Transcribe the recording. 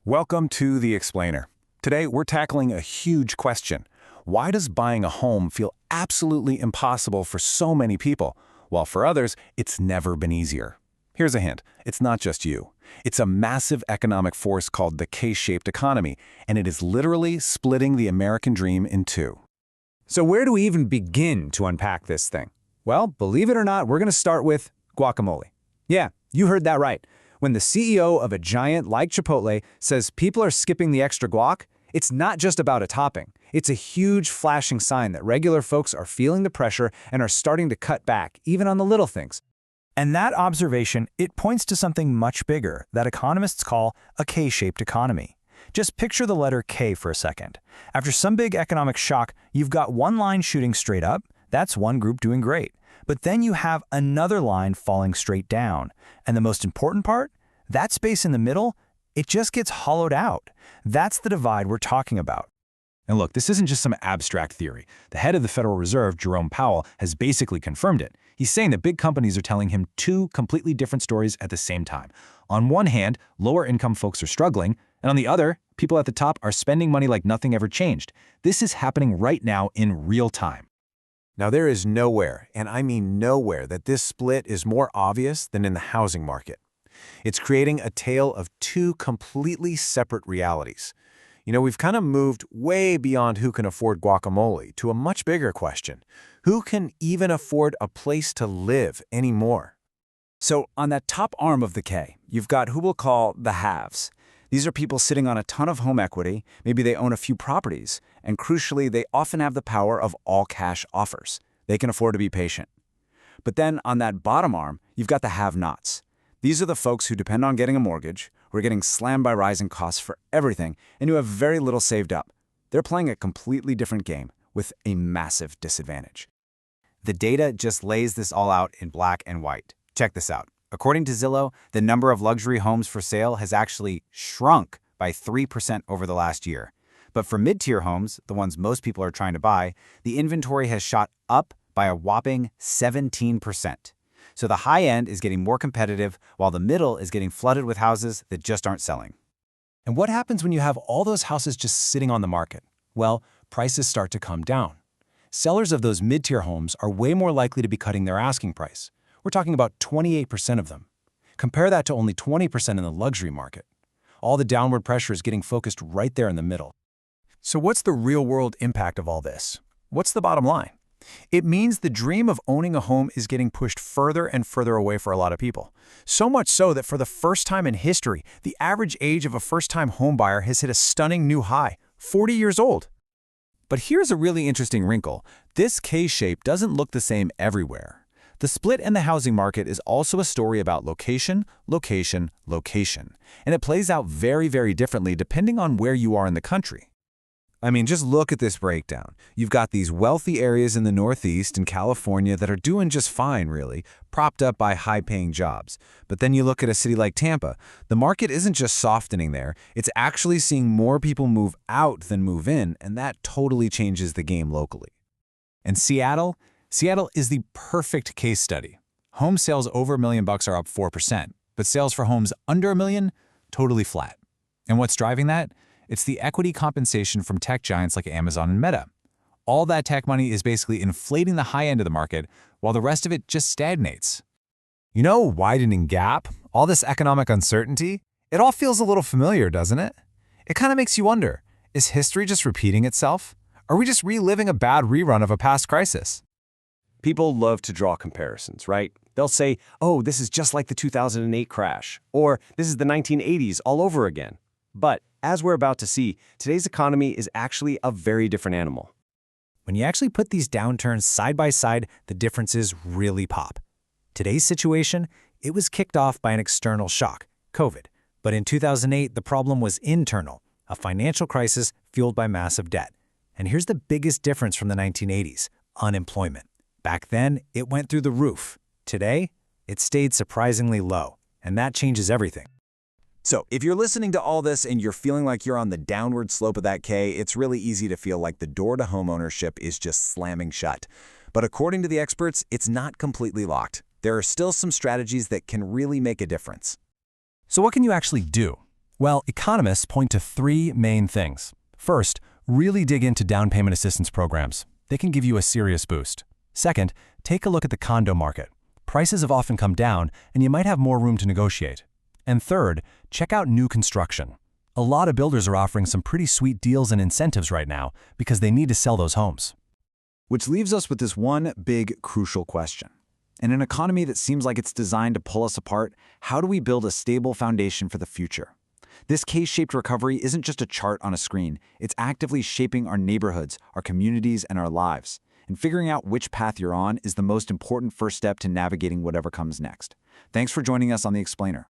Welcome to The Explainer. Today, we're tackling a huge question. Why does buying a home feel absolutely impossible for so many people, while for others, it's never been easier? Here's a hint. It's not just you. It's a massive economic force called the K-shaped economy, and it is literally splitting the American dream in two. So where do we even begin to unpack this thing? Well, believe it or not, we're going to start with guacamole. Yeah, you heard that right. When the CEO of a giant like Chipotle says people are skipping the extra guac, it's not just about a topping. It's a huge flashing sign that regular folks are feeling the pressure and are starting to cut back, even on the little things. And that observation, it points to something much bigger that economists call a K-shaped economy. Just picture the letter K for a second. After some big economic shock, you've got one line shooting straight up. That's one group doing great. But then you have another line falling straight down. And the most important part? That space in the middle, it just gets hollowed out. That's the divide we're talking about. And look, this isn't just some abstract theory. The head of the Federal Reserve, Jerome Powell, has basically confirmed it. He's saying that big companies are telling him two completely different stories at the same time. On one hand, lower-income folks are struggling, and on the other, people at the top are spending money like nothing ever changed. This is happening right now in real time. Now, there is nowhere, and I mean nowhere, that this split is more obvious than in the housing market. It's creating a tale of two completely separate realities. You know, we've kind of moved way beyond who can afford guacamole to a much bigger question. Who can even afford a place to live anymore? So on that top arm of the K, you've got who we'll call the haves. These are people sitting on a ton of home equity, maybe they own a few properties, and crucially, they often have the power of all-cash offers. They can afford to be patient. But then on that bottom arm, you've got the have-nots. These are the folks who depend on getting a mortgage, who are getting slammed by rising costs for everything, and who have very little saved up. They're playing a completely different game with a massive disadvantage. The data just lays this all out in black and white. Check this out. According to Zillow, the number of luxury homes for sale has actually shrunk by 3% over the last year. But for mid-tier homes, the ones most people are trying to buy, the inventory has shot up by a whopping 17%. So the high end is getting more competitive, while the middle is getting flooded with houses that just aren't selling. And what happens when you have all those houses just sitting on the market? Well, prices start to come down. Sellers of those mid-tier homes are way more likely to be cutting their asking price. We're talking about 28% of them. Compare that to only 20% in the luxury market. All the downward pressure is getting focused right there in the middle. So what's the real-world impact of all this? What's the bottom line? It means the dream of owning a home is getting pushed further and further away for a lot of people. So much so that for the first time in history, the average age of a first-time homebuyer has hit a stunning new high, 40 years old. But here's a really interesting wrinkle. This K-shape doesn't look the same everywhere. The split in the housing market is also a story about location, location, location. And it plays out very, very differently depending on where you are in the country. I mean, just look at this breakdown. You've got these wealthy areas in the Northeast and California that are doing just fine, really, propped up by high-paying jobs. But then you look at a city like Tampa. The market isn't just softening there. It's actually seeing more people move out than move in, and that totally changes the game locally. And Seattle? Seattle is the perfect case study. Home sales over $1 million are up 4%, but sales for homes under $1 million, totally flat. And what's driving that? It's the equity compensation from tech giants like Amazon and Meta. All that tech money is basically inflating the high end of the market, while the rest of it just stagnates. You know, widening gap, all this economic uncertainty, it all feels a little familiar, doesn't it? It kind of makes you wonder, is history just repeating itself? Are we just reliving a bad rerun of a past crisis? People love to draw comparisons, right? They'll say, oh, this is just like the 2008 crash, or this is the 1980s all over again. But as we're about to see, today's economy is actually a very different animal. When you actually put these downturns side by side, the differences really pop. Today's situation, it was kicked off by an external shock, COVID. But in 2008, the problem was internal, a financial crisis fueled by massive debt. And here's the biggest difference from the 1980s, unemployment. Back then, it went through the roof. Today, it stayed surprisingly low, and that changes everything. So if you're listening to all this and you're feeling like you're on the downward slope of that K, it's really easy to feel like the door to homeownership is just slamming shut. But according to the experts, it's not completely locked. There are still some strategies that can really make a difference. So what can you actually do? Well, economists point to three main things. First, really dig into down payment assistance programs. They can give you a serious boost. Second, take a look at the condo market. Prices have often come down, and you might have more room to negotiate. And third, check out new construction. A lot of builders are offering some pretty sweet deals and incentives right now because they need to sell those homes. Which leaves us with this one big, crucial question. In an economy that seems like it's designed to pull us apart, how do we build a stable foundation for the future? This K-shaped recovery isn't just a chart on a screen. It's actively shaping our neighborhoods, our communities, and our lives. And figuring out which path you're on is the most important first step to navigating whatever comes next. Thanks for joining us on The Explainer.